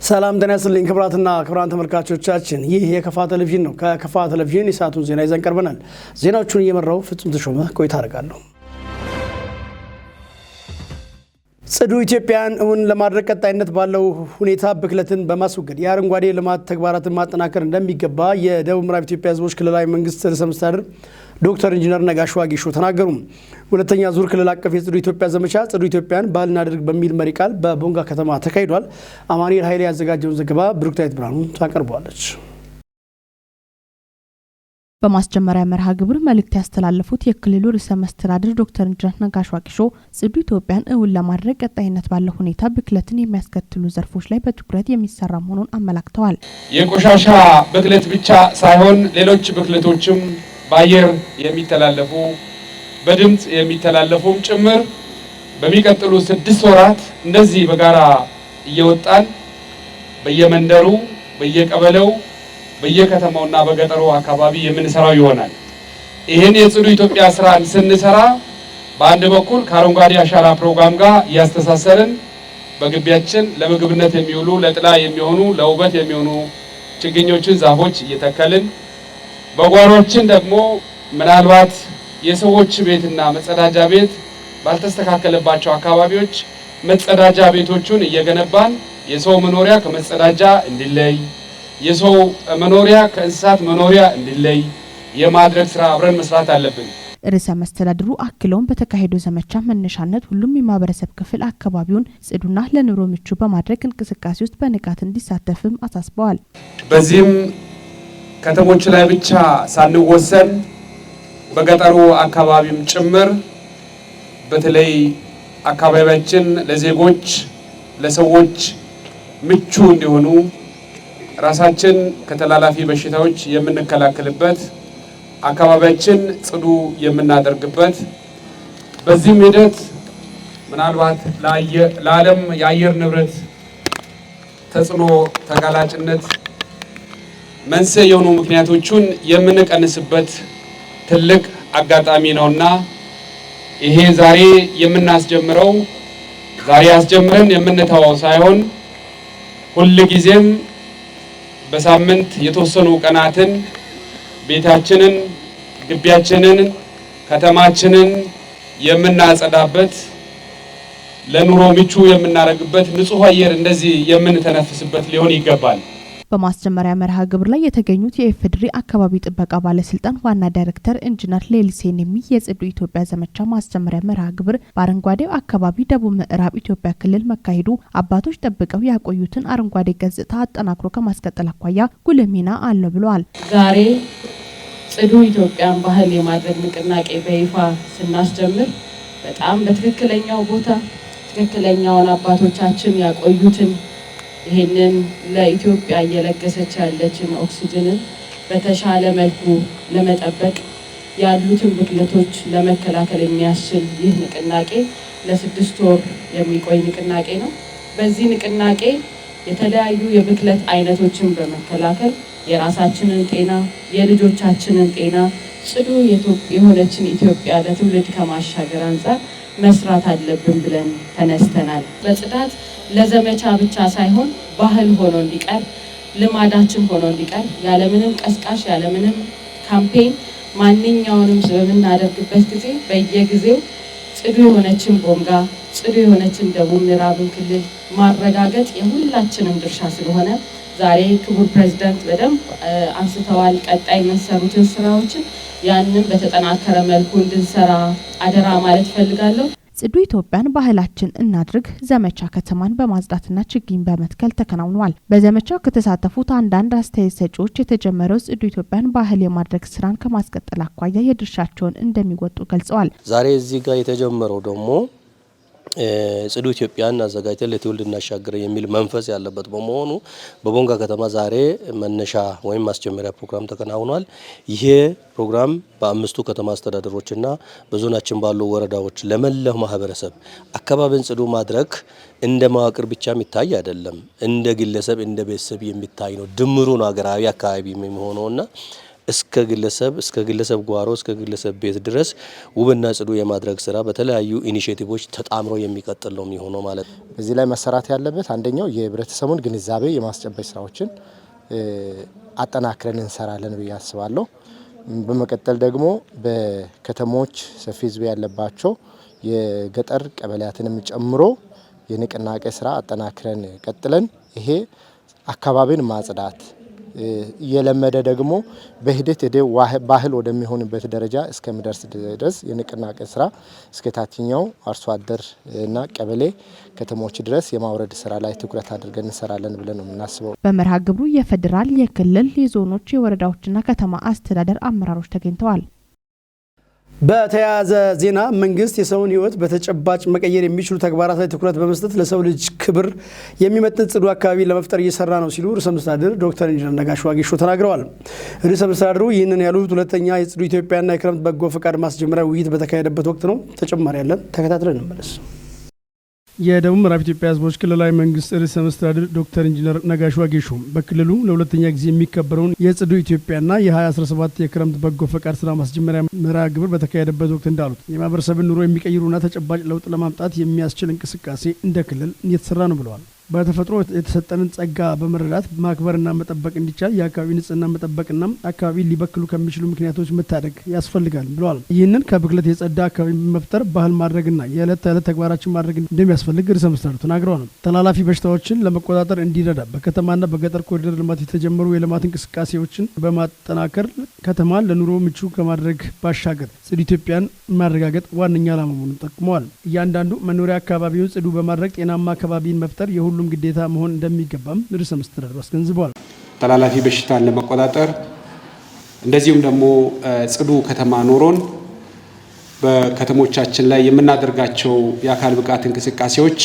ሰላም ጤና ይስጥልኝ ክቡራትና ክቡራን ተመልካቾቻችን፣ ይህ የከፋ ቴሌቪዥን ነው። ከከፋ ቴሌቪዥን የሰዓቱን ዜና ይዘን ቀርበናል። ዜናዎቹን እየመራው ፍጹም ተሾመ ቆይታ አደርጋለሁ። ጽዱ ኢትዮጵያን እውን ለማድረግ ቀጣይነት ባለው ሁኔታ ብክለትን በማስወገድ የአረንጓዴ ልማት ተግባራትን ማጠናከር እንደሚገባ የደቡብ ምዕራብ ኢትዮጵያ ሕዝቦች ክልላዊ መንግስት ርዕሰ መስተዳድር ዶክተር ኢንጂነር ነጋሽ ዋጌሾ ተናገሩ። ሁለተኛ ዙር ክልል አቀፍ የጽዱ ኢትዮጵያ ዘመቻ ጽዱ ኢትዮጵያን ባህል እናድርግ በሚል መሪ ቃል በቦንጋ ከተማ ተካሂዷል። አማኑኤል ኃይሌ ያዘጋጀውን ዘገባ ብሩክታይት ብርሃኑ ታቀርባለች። በማስጀመሪያ መርሃ ግብር መልእክት ያስተላለፉት የክልሉ ርዕሰ መስተዳድር ዶክተር ኢንጂነር ነጋሽ ዋጌሾ ጽዱ ኢትዮጵያን እውን ለማድረግ ቀጣይነት ባለው ሁኔታ ብክለትን የሚያስከትሉ ዘርፎች ላይ በትኩረት የሚሰራ መሆኑን አመላክተዋል። የቆሻሻ ብክለት ብቻ ሳይሆን ሌሎች ብክለቶችም በአየር የሚተላለፉ በድምጽ የሚተላለፉም ጭምር በሚቀጥሉ 6 ወራት እንደዚህ በጋራ እየወጣን በየመንደሩ በየቀበሌው በየከተማውና በገጠሩ አካባቢ የምንሰራው ይሆናል። ይሄን የጽዱ ኢትዮጵያ ስራን ስንሰራ በአንድ በኩል ከአረንጓዴ አሻራ ፕሮግራም ጋር ያስተሳሰርን በግቢያችን ለምግብነት የሚውሉ ለጥላ የሚሆኑ ለውበት የሚሆኑ ችግኞችን ዛፎች እየተከልን በጓሮችን ደግሞ ምናልባት የሰዎች ቤትና መጸዳጃ ቤት ባልተስተካከለባቸው አካባቢዎች መጸዳጃ ቤቶቹን እየገነባን የሰው መኖሪያ ከመጸዳጃ እንዲለይ የሰው መኖሪያ ከእንስሳት መኖሪያ እንዲለይ የማድረግ ስራ አብረን መስራት አለብን። ርዕሰ መስተዳድሩ አክለውን በተካሄደው ዘመቻ መነሻነት ሁሉም የማህበረሰብ ክፍል አካባቢውን ጽዱና ለኑሮ ምቹ በማድረግ እንቅስቃሴ ውስጥ በንቃት እንዲሳተፍም አሳስበዋል። በዚህም ከተሞች ላይ ብቻ ሳንወሰን በገጠሩ አካባቢም ጭምር በተለይ አካባቢያችን ለዜጎች ለሰዎች ምቹ እንዲሆኑ ራሳችን ከተላላፊ በሽታዎች የምንከላከልበት አካባቢያችን ጽዱ የምናደርግበት በዚህም ሂደት ምናልባት ለዓለም የአየር ንብረት ተጽዕኖ ተጋላጭነት መንስኤ የሆኑ ምክንያቶችን የምንቀንስበት ትልቅ አጋጣሚ ነውና ይሄ ዛሬ የምናስጀምረው ዛሬ አስጀምረን የምንተዋው ሳይሆን ሁሉ ጊዜም በሳምንት የተወሰኑ ቀናትን ቤታችንን ግቢያችንን ከተማችንን የምናጸዳበት ለኑሮ ምቹ የምናደርግበት ንጹህ አየር እንደዚህ የምንተነፍስበት ሊሆን ይገባል። በማስጀመሪያ መርሃ ግብር ላይ የተገኙት የኢፌዴሪ አካባቢ ጥበቃ ባለስልጣን ዋና ዳይሬክተር ኢንጂነር ሌሊሴኔሚ የጽዱ ኢትዮጵያ ዘመቻ ማስጀመሪያ መርሃ ግብር በአረንጓዴው አካባቢ ደቡብ ምዕራብ ኢትዮጵያ ክልል መካሄዱ አባቶች ጠብቀው ያቆዩትን አረንጓዴ ገጽታ አጠናክሮ ከማስቀጠል አኳያ ጉልህ ሚና አለው ብለዋል። ዛሬ ጽዱ ኢትዮጵያን ባህል የማድረግ ንቅናቄ በይፋ ስናስጀምር በጣም በትክክለኛው ቦታ ትክክለኛውን አባቶቻችን ያቆዩትን ይሄንን ለኢትዮጵያ እየለገሰች ያለችን ኦክሲጅንን በተሻለ መልኩ ለመጠበቅ ያሉትን ብክለቶች ለመከላከል የሚያስችል ይህ ንቅናቄ ለ6 ወር የሚቆይ ንቅናቄ ነው። በዚህ ንቅናቄ የተለያዩ የብክለት አይነቶችን በመከላከል የራሳችንን ጤና የልጆቻችንን ጤና ጽዱ የሆነችን ኢትዮጵያ ለትውልድ ከማሻገር አንፃር መስራት አለብን ብለን ተነስተናል። በጽዳት ለዘመቻ ብቻ ሳይሆን ባህል ሆኖ እንዲቀር ልማዳችን ሆኖ እንዲቀር ያለምንም ቀስቃሽ ያለምንም ካምፔን ማንኛውንም በምናደርግበት ጊዜ በየጊዜው ጽዱ የሆነችን ቦንጋ ጽዱ የሆነችን ደቡብ ምዕራብን ክልል ማረጋገጥ የሁላችንም ድርሻ ስለሆነ ዛሬ ክቡር ፕሬዝዳንት በደንብ አንስተዋል። ቀጣይ የሚሰሩትን ስራዎችን ያንን በተጠናከረ መልኩ እንድንሰራ አደራ ማለት ፈልጋለሁ። ጽዱ ኢትዮጵያን ባህላችን እናድርግ ዘመቻ ከተማን በማጽዳትና ችግኝ በመትከል ተከናውኗል። በዘመቻው ከተሳተፉት አንዳንድ አስተያየት ሰጪዎች የተጀመረው ጽዱ ኢትዮጵያን ባህል የማድረግ ስራን ከማስቀጠል አኳያ የድርሻቸውን እንደሚወጡ ገልጸዋል። ዛሬ እዚህ ጋር የተጀመረው ደግሞ ጽዱ ኢትዮጵያን አዘጋጅተን ለትውልድ እናሻገር የሚል መንፈስ ያለበት በመሆኑ በቦንጋ ከተማ ዛሬ መነሻ ወይም ማስጀመሪያ ፕሮግራም ተከናውኗል። ይሄ ፕሮግራም በ5ቱ ከተማ አስተዳደሮችና በዞናችን ባሉ ወረዳዎች ለመላው ማህበረሰብ አካባቢን ጽዱ ማድረግ እንደ መዋቅር ብቻ የሚታይ አይደለም፣ እንደ ግለሰብ እንደ ቤተሰብ የሚታይ ነው። ድምሩ ነው ሀገራዊ አካባቢ የሚሆነውና እስከ ግለሰብ ጓሮ እስከ ግለሰብ ቤት ድረስ ውብና ጽዱ የማድረግ ስራ በተለያዩ ኢኒሼቲቮች ተጣምሮ የሚቀጥል ነው የሚሆነው ማለት ነው። እዚህ ላይ መሰራት ያለበት አንደኛው የህብረተሰቡን ግንዛቤ የማስጨበጥ ስራዎችን አጠናክረን እንሰራለን ብዬ አስባለሁ። በመቀጠል ደግሞ በከተሞች ሰፊ ህዝብ ያለባቸው የገጠር ቀበሌያትንም ጨምሮ የንቅናቄ ስራ አጠናክረን ቀጥለን ይሄ አካባቢን ማጽዳት እየለመደ ደግሞ በሂደት ባህል ወደሚሆንበት ደረጃ እስከሚደርስ ድረስ የንቅናቄ ስራ እስከ ታችኛው አርሶ አደር እና ቀበሌ ከተሞች ድረስ የማውረድ ስራ ላይ ትኩረት አድርገን እንሰራለን ብለን ነው የምናስበው። በመርሃ ግብሩ የፌዴራል፣ የክልል፣ የዞኖች፣ የወረዳዎችና ከተማ አስተዳደር አመራሮች ተገኝተዋል። በተያያዘ ዜና መንግስት የሰውን ህይወት በተጨባጭ መቀየር የሚችሉ ተግባራት ላይ ትኩረት በመስጠት ለሰው ልጅ ክብር የሚመጥን ጽዱ አካባቢ ለመፍጠር እየሰራ ነው ሲሉ ርዕሰ መስተዳድር ዶክተር ኢንጂነር ነጋሽ ዋጌሾ ተናግረዋል። ርዕሰ መስተዳድሩ ይህንን ያሉት ሁለተኛ የጽዱ ኢትዮጵያና የክረምት በጎ ፈቃድ ማስጀመሪያ ውይይት በተካሄደበት ወቅት ነው። ተጨማሪ ያለን ተከታትለን እንመለስ። የደቡብ ምዕራብ ኢትዮጵያ ህዝቦች ክልላዊ መንግስት ርዕሰ መስተዳድር ዶክተር ኢንጂነር ነጋሽ ዋጌሾ በክልሉ ለሁለተኛ ጊዜ የሚከበረውን የጽዱ ኢትዮጵያና የ2017 የክረምት በጎ ፈቃድ ስራ ማስጀመሪያ መርሃ ግብር በተካሄደበት ወቅት እንዳሉት የማህበረሰብን ኑሮ የሚቀይሩና ተጨባጭ ለውጥ ለማምጣት የሚያስችል እንቅስቃሴ እንደ ክልል እየተሰራ ነው ብለዋል። በተፈጥሮ የተሰጠንን ጸጋ በመረዳት ማክበርና መጠበቅ እንዲቻል የአካባቢ ንጽህና መጠበቅና አካባቢ ሊበክሉ ከሚችሉ ምክንያቶች መታደግ ያስፈልጋል ብለዋል። ይህንን ከብክለት የጸዳ አካባቢ መፍጠር ባህል ማድረግና የዕለት ተዕለት ተግባራችን ማድረግ እንደሚያስፈልግ ርዕሰ መስተዳድሩ ተናግረዋል። ተላላፊ በሽታዎችን ለመቆጣጠር እንዲረዳ በከተማና በገጠር ኮሪደር ልማት የተጀመሩ የልማት እንቅስቃሴዎችን በማጠናከር ከተማን ለኑሮ ምቹ ከማድረግ ባሻገር ጽዱ ኢትዮጵያን ማረጋገጥ ዋነኛ ዓላማ መሆኑን ጠቁመዋል። እያንዳንዱ መኖሪያ አካባቢውን ጽዱ በማድረግ ጤናማ አካባቢን መፍጠር ሁሉም ግዴታ መሆን እንደሚገባም ርዕሰ መስተዳድሩ አስገንዝበዋል። ተላላፊ በሽታን ለመቆጣጠር እንደዚሁም ደግሞ ጽዱ ከተማ ኖሮን በከተሞቻችን ላይ የምናደርጋቸው የአካል ብቃት እንቅስቃሴዎች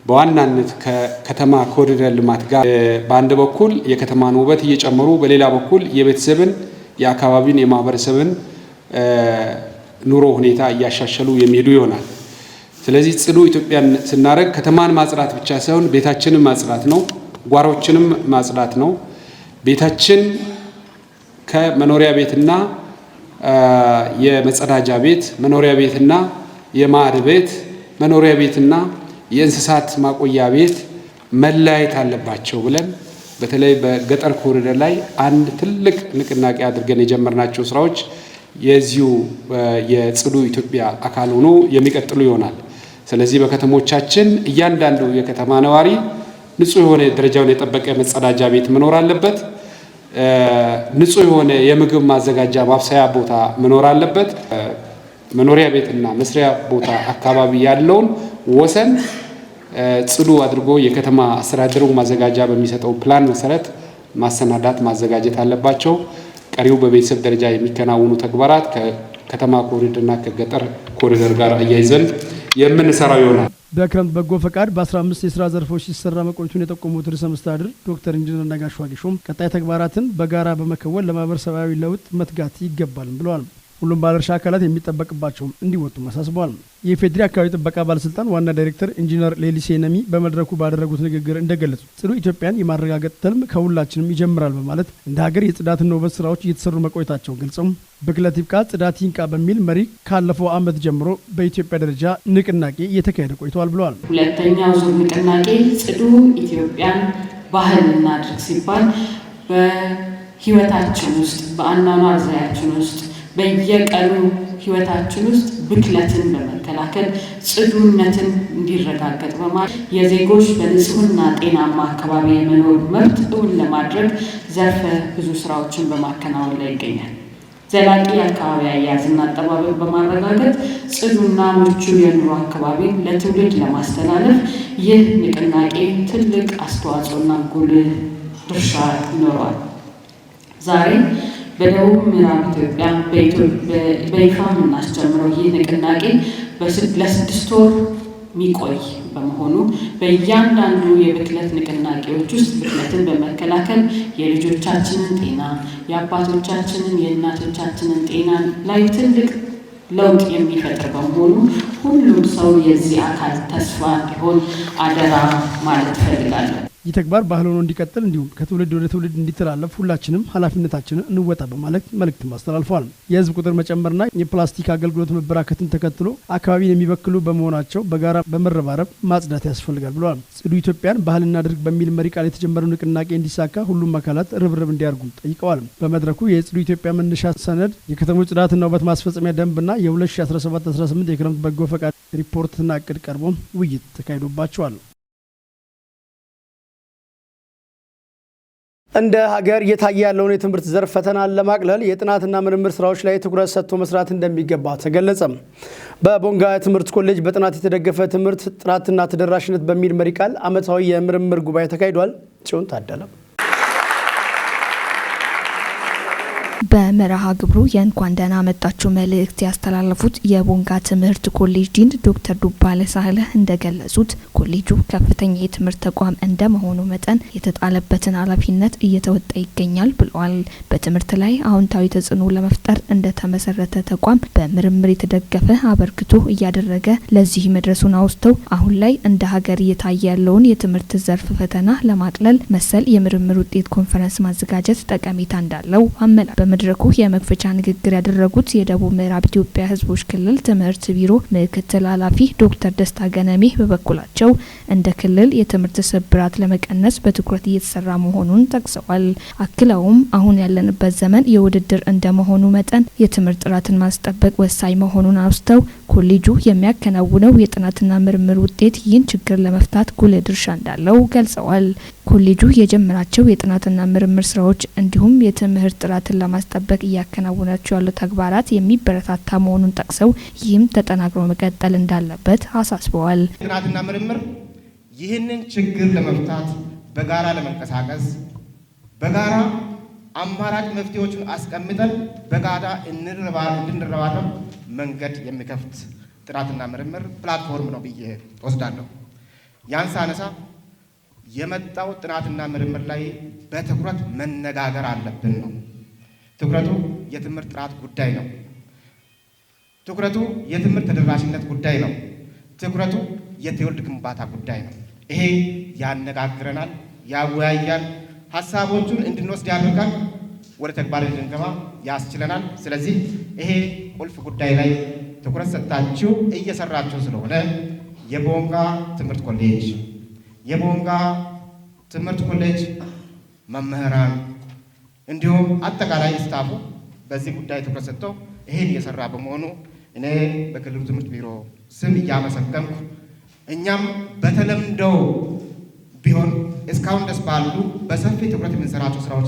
በዋናነት ከከተማ ኮሪደር ልማት ጋር በአንድ በኩል የከተማን ውበት እየጨመሩ በሌላ በኩል የቤተሰብን፣ የአካባቢን፣ የማህበረሰብን ኑሮ ሁኔታ እያሻሸሉ የሚሄዱ ይሆናል። ስለዚህ ጽዱ ኢትዮጵያን ስናደርግ ከተማን ማጽዳት ብቻ ሳይሆን ቤታችንን ማጽዳት ነው፣ ጓሮችንም ማጽዳት ነው። ቤታችን ከመኖሪያ ቤትና የመጸዳጃ ቤት፣ መኖሪያ ቤትና የማዕድ ቤት፣ መኖሪያ ቤትና የእንስሳት ማቆያ ቤት መለያየት አለባቸው ብለን በተለይ በገጠር ኮሪደር ላይ አንድ ትልቅ ንቅናቄ አድርገን የጀመርናቸው ስራዎች የዚሁ የጽዱ ኢትዮጵያ አካል ሆኖ የሚቀጥሉ ይሆናል። ስለዚህ በከተሞቻችን እያንዳንዱ የከተማ ነዋሪ ንጹህ የሆነ ደረጃውን የጠበቀ መጸዳጃ ቤት መኖር አለበት። ንጹህ የሆነ የምግብ ማዘጋጃ ማብሰያ ቦታ መኖር አለበት። መኖሪያ ቤትና መስሪያ ቦታ አካባቢ ያለውን ወሰን ጽዱ አድርጎ የከተማ አስተዳደሩ ማዘጋጃ በሚሰጠው ፕላን መሰረት ማሰናዳት ማዘጋጀት አለባቸው። ቀሪው በቤተሰብ ደረጃ የሚከናወኑ ተግባራት ከከተማ ኮሪደርና ከገጠር ኮሪደር ጋር አያይዘን የምንሰራው ይሆናል። በክረምት በጎ ፈቃድ በ15 የስራ ዘርፎች ሲሰራ መቆየቱን የጠቆሙት ርዕሰ መስተዳድር ዶክተር ኢንጂነር ነጋሽ ዋጌሾም ቀጣይ ተግባራትን በጋራ በመከወን ለማህበረሰባዊ ለውጥ መትጋት ይገባል ብለዋል። ሁሉም ባለድርሻ አካላት የሚጠበቅባቸውም እንዲወጡ አሳስበዋል። የፌዴሪ አካባቢ ጥበቃ ባለስልጣን ዋና ዳይሬክተር ኢንጂነር ሌሊሴ ነሚ በመድረኩ ባደረጉት ንግግር እንደገለጹ ጽዱ ኢትዮጵያን የማረጋገጥ ትልም ከሁላችንም ይጀምራል በማለት እንደ ሀገር የጽዳትና ውበት ስራዎች እየተሰሩ መቆየታቸውን ገልጸው ብክለት ይብቃ ጽዳት ይንቃ በሚል መሪ ካለፈው ዓመት ጀምሮ በኢትዮጵያ ደረጃ ንቅናቄ እየተካሄደ ቆይተዋል ብለዋል። ሁለተኛው ዙር ንቅናቄ ጽዱ ኢትዮጵያን ባህል እናድርግ ሲባል በህይወታችን ውስጥ በአኗኗር ዘያችን ውስጥ በየቀኑ ህይወታችን ውስጥ ብክለትን በመከላከል ጽዱነትን እንዲረጋገጥ በማድረግ የዜጎች በንጹህና ጤናማ አካባቢ የመኖር መብት እውን ለማድረግ ዘርፈ ብዙ ስራዎችን በማከናወን ላይ ይገኛል። ዘላቂ አካባቢ አያያዝና አጠባበቅ በማረጋገጥ ጽዱና ምቹ የኑሮ አካባቢን ለትውልድ ለማስተላለፍ ይህ ንቅናቄ ትልቅ አስተዋጽኦና ጉልህ ድርሻ ይኖረዋል። ዛሬ በደቡብ ምዕራብ ኢትዮጵያ በይፋ የምናስጀምረው ይህ ንቅናቄ ለ6 ወር የሚቆይ በመሆኑ በእያንዳንዱ የብክለት ንቅናቄዎች ውስጥ ብክለትን በመከላከል የልጆቻችንን ጤና፣ የአባቶቻችንን፣ የእናቶቻችንን ጤና ላይ ትልቅ ለውጥ የሚፈጥር በመሆኑ ሁሉም ሰው የዚህ አካል ተስፋ እንዲሆን አደራ ማለት እፈልጋለሁ። ይህ ተግባር ባህል ሆኖ እንዲቀጥል እንዲሁም ከትውልድ ወደ ትውልድ እንዲተላለፍ ሁላችንም ኃላፊነታችንን እንወጣ በማለት መልእክትም አስተላልፈዋል። የህዝብ ቁጥር መጨመርና የፕላስቲክ አገልግሎት መበራከትን ተከትሎ አካባቢን የሚበክሉ በመሆናቸው በጋራ በመረባረብ ማጽዳት ያስፈልጋል ብለዋል። ጽዱ ኢትዮጵያን ባህል እናድርግ በሚል መሪ ቃል የተጀመረው ንቅናቄ እንዲሳካ ሁሉም አካላት ርብርብ እንዲያደርጉ ጠይቀዋል። በመድረኩ የጽዱ ኢትዮጵያ መነሻ ሰነድ፣ የከተሞች ጽዳትና ውበት ማስፈጸሚያ ደንብና የ2017-18 የክረምት በጎ ፈቃድ ሪፖርትና እቅድ ቀርቦ ውይይት ተካሂዶባቸዋል። እንደ ሀገር እየታየ ያለውን የትምህርት ዘርፍ ፈተናን ለማቅለል የጥናትና ምርምር ስራዎች ላይ ትኩረት ሰጥቶ መስራት እንደሚገባ ተገለጸ። በቦንጋ የትምህርት ኮሌጅ በጥናት የተደገፈ ትምህርት ጥራትና ተደራሽነት በሚል መሪ ቃል ዓመታዊ የምርምር ጉባኤ ተካሂዷል። ጽዮን ታደለ በመርሃ ግብሩ የእንኳን ደህና መጣችሁ መልእክት ያስተላለፉት የቦንጋ ትምህርት ኮሌጅ ዲን ዶክተር ዱባለ ሳህለ እንደገለጹት ኮሌጁ ከፍተኛ የትምህርት ተቋም እንደመሆኑ መጠን የተጣለበትን ኃላፊነት እየተወጣ ይገኛል ብለዋል። በትምህርት ላይ አዎንታዊ ተጽዕኖ ለመፍጠር እንደተመሰረተ ተቋም በምርምር የተደገፈ አበርክቶ እያደረገ ለዚህ መድረሱን አውስተው አሁን ላይ እንደ ሀገር እየታየ ያለውን የትምህርት ዘርፍ ፈተና ለማቅለል መሰል የምርምር ውጤት ኮንፈረንስ ማዘጋጀት ጠቀሜታ እንዳለው አመላክተዋል። በመድረኩ የመክፈቻ ንግግር ያደረጉት የደቡብ ምዕራብ ኢትዮጵያ ሕዝቦች ክልል ትምህርት ቢሮ ምክትል ኃላፊ ዶክተር ደስታ ገነሜ በበኩላቸው እንደ ክልል የትምህርት ስብራት ለመቀነስ በትኩረት እየተሰራ መሆኑን ጠቅሰዋል። አክለውም አሁን ያለንበት ዘመን የውድድር እንደመሆኑ መጠን የትምህርት ጥራትን ማስጠበቅ ወሳኝ መሆኑን አውስተው ኮሌጁ የሚያከናውነው የጥናትና ምርምር ውጤት ይህን ችግር ለመፍታት ጉልህ ድርሻ እንዳለው ገልጸዋል። ኮሌጁ የጀመራቸው የጥናትና ምርምር ስራዎች እንዲሁም የትምህርት ጥራትን ለማስጠበቅ እያከናወናቸው ያሉ ተግባራት የሚበረታታ መሆኑን ጠቅሰው ይህም ተጠናክሮ መቀጠል እንዳለበት አሳስበዋል። ጥናትና ምርምር ይህንን ችግር ለመፍታት በጋራ ለመንቀሳቀስ በጋራ አማራጭ መፍትሄዎችን አስቀምጠን በጋራ እንድንረባረብ መንገድ የሚከፍት ጥናትና ምርምር ፕላትፎርም ነው ብዬ ወስዳለሁ። ያን ሳነሳ የመጣው ጥናትና ምርምር ላይ በትኩረት መነጋገር አለብን ነው። ትኩረቱ የትምህርት ጥራት ጉዳይ ነው። ትኩረቱ የትምህርት ተደራሽነት ጉዳይ ነው። ትኩረቱ የትውልድ ግንባታ ጉዳይ ነው። ይሄ ያነጋግረናል፣ ያወያያል፣ ሀሳቦቹን እንድንወስድ ያደርጋል፣ ወደ ተግባር እንድንገባ ያስችለናል። ስለዚህ ይሄ ቁልፍ ጉዳይ ላይ ትኩረት ሰጥታችሁ እየሰራችሁ ስለሆነ የቦንጋ ትምህርት ኮሌጅ የቦንጋ ትምህርት ኮሌጅ መምህራን እንዲሁም አጠቃላይ ስታፉ በዚህ ጉዳይ ትኩረት ሰጥተው ይሄን እየሰራ በመሆኑ እኔ በክልሉ ትምህርት ቢሮ ስም እያመሰገንኩ እኛም በተለምደው ቢሆን እስካሁን ደስ ባሉ በሰፊ ትኩረት የምንሰራቸው ስራዎች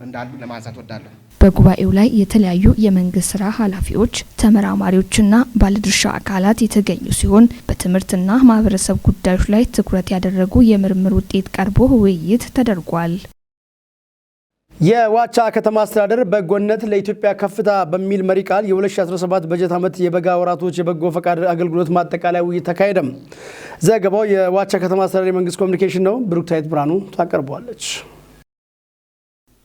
እንዳሉ ለማንሳት ወዳለሁ። በጉባኤው ላይ የተለያዩ የመንግስት ስራ ኃላፊዎች፣ ተመራማሪዎችና ባለድርሻ አካላት የተገኙ ሲሆን በትምህርትና ማህበረሰብ ጉዳዮች ላይ ትኩረት ያደረጉ የምርምር ውጤት ቀርቦ ውይይት ተደርጓል። የዋቻ ከተማ አስተዳደር በጎነት ለኢትዮጵያ ከፍታ በሚል መሪ ቃል የ2017 በጀት ዓመት የበጋ ወራቶች የበጎ ፈቃድ አገልግሎት ማጠቃለያ ውይይት ተካሄደ። ዘገባው የዋቻ ከተማ አስተዳደር የመንግስት ኮሚኒኬሽን ነው። ብሩክታይት ብርሃኑ ታቀርበዋለች።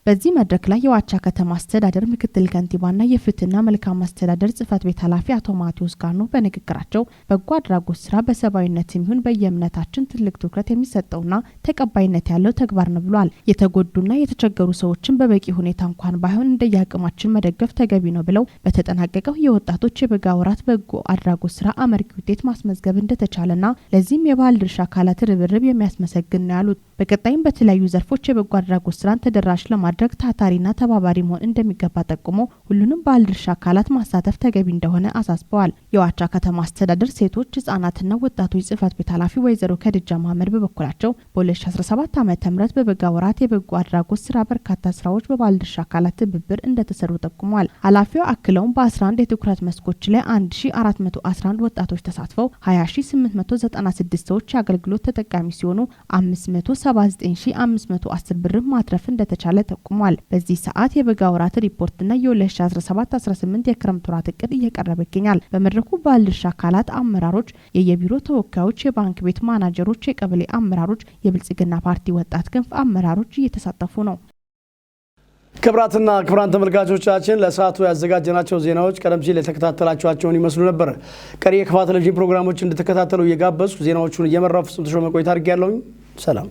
በዚህ መድረክ ላይ የዋቻ ከተማ አስተዳደር ምክትል ከንቲባና የፍትህና መልካም አስተዳደር ጽህፈት ቤት ኃላፊ አቶ ማቴዎስ ጋርኖ በንግግራቸው በጎ አድራጎት ስራ በሰብአዊነትም ይሁን በየእምነታችን ትልቅ ትኩረት የሚሰጠውና ተቀባይነት ያለው ተግባር ነው ብሏል። የተጎዱና የተቸገሩ ሰዎችን በበቂ ሁኔታ እንኳን ባይሆን እንደየአቅማችን መደገፍ ተገቢ ነው ብለው በተጠናቀቀው የወጣቶች የበጋ ወራት በጎ አድራጎት ስራ አመርቂ ውጤት ማስመዝገብ እንደተቻለና ለዚህም የባህል ድርሻ አካላት ርብርብ የሚያስመሰግን ነው ያሉት። በቀጣይም በተለያዩ ዘርፎች የበጎ አድራጎት ስራን ተደራሽ ለማድረግ ታታሪና ተባባሪ መሆን እንደሚገባ ጠቁሞ ሁሉንም ባለ ድርሻ አካላት ማሳተፍ ተገቢ እንደሆነ አሳስበዋል። የዋቻ ከተማ አስተዳደር ሴቶች ህጻናትና ወጣቶች ጽህፈት ቤት ኃላፊ ወይዘሮ ከድጃ መሐመድ በበኩላቸው በ2017 ዓ.ም በበጋ ወራት የበጎ አድራጎት ስራ በርካታ ስራዎች በባለ ድርሻ አካላት ትብብር እንደተሰሩ ጠቁመዋል። ኃላፊው አክለውም በ11 የትኩረት መስኮች ላይ 1411 ወጣቶች ተሳትፈው 20896 ሰዎች የአገልግሎት ተጠቃሚ ሲሆኑ 579510 ብር ማትረፍ እንደተቻለ ጠቁሟል። በዚህ ሰዓት የበጋ ወራት ሪፖርትና የ2017-18 የክረምት ወራት እቅድ እየቀረበ ይገኛል። በመድረኩ ባለድርሻ አካላት አመራሮች፣ የየቢሮ ተወካዮች፣ የባንክ ቤት ማናጀሮች፣ የቀበሌ አመራሮች፣ የብልጽግና ፓርቲ ወጣት ክንፍ አመራሮች እየተሳተፉ ነው። ክቡራትና ክቡራን ተመልካቾቻችን ለሰዓቱ ያዘጋጀናቸው ዜናዎች ቀደም ሲል የተከታተላችኋቸውን ይመስሉ ነበር። ቀሪ የክፋ ቴሌቪዥን ፕሮግራሞች እንድትከታተሉ እየጋበዝኩ ዜናዎቹን እየመራው ፍጹም ተሾመ ቆይታ አድርጌያለሁ። ሰላም።